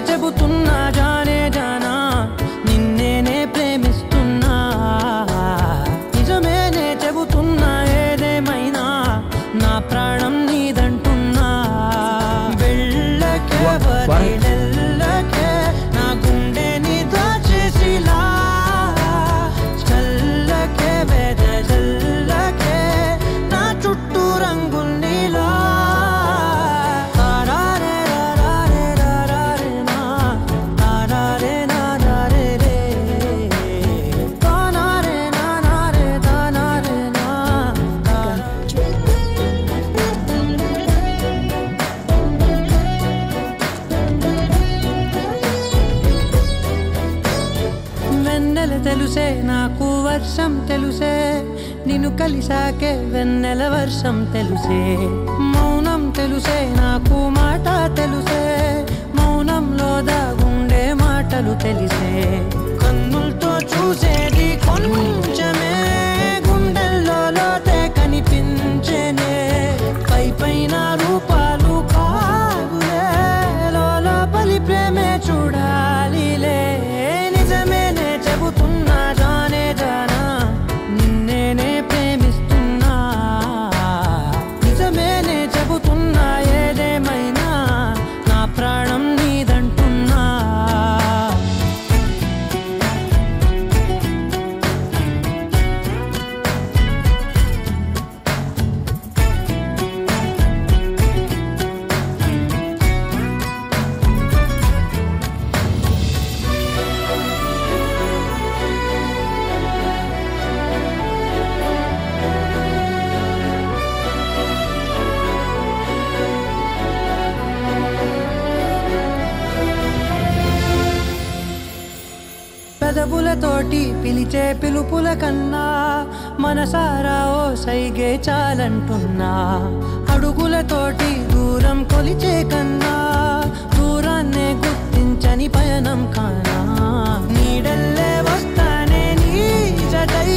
చెబుతున్నా జానే జానా నిన్నేనే ప్రేమిస్తున్నా నిజమేనే చెబుతున్నా ఏదేమైనా నా ప్రాణం నీదంటున్నా వెళ్ళకే వదిలెళ్ళకే నా గుండెని దాచేసిలా చల్లకే వెదజల్లకే నా చుట్టూ రంగుల్నిలా తెలుసే నాకు వర్షం తెలుసే నిన్ను కలిసాకే వెన్నెల వర్షం తెలుసే మౌనం తెలుసే నాకు మాట తెలుసే మౌనంలో దాగుండే మాటలు తెలిసే కన్నులతో చూసేది కొంచెమే గుండెల్లో లోతే కనిపించేనే పై పైన రూపాలు కాదులే లోపలి ప్రేమే చూడాలిలే నిజమేనే చెబుతున్నా జానే జానా నిన్నేనే ప్రేమిస్తున్నా నిజమేనే చెబుతున్నా ఏదేమైనా నా ప్రాణం నీదంటున్నా పెదవులతోటి పిలిచే పిలుపుల కన్నా మనసారా ఓ సైగే చాలంటున్నా అడుగులతోటి దూరం కొలిచే కన్నా దూరాన్నే గుర్తించని పయనం కానా నీడల్లే వస్తానే నీ జతై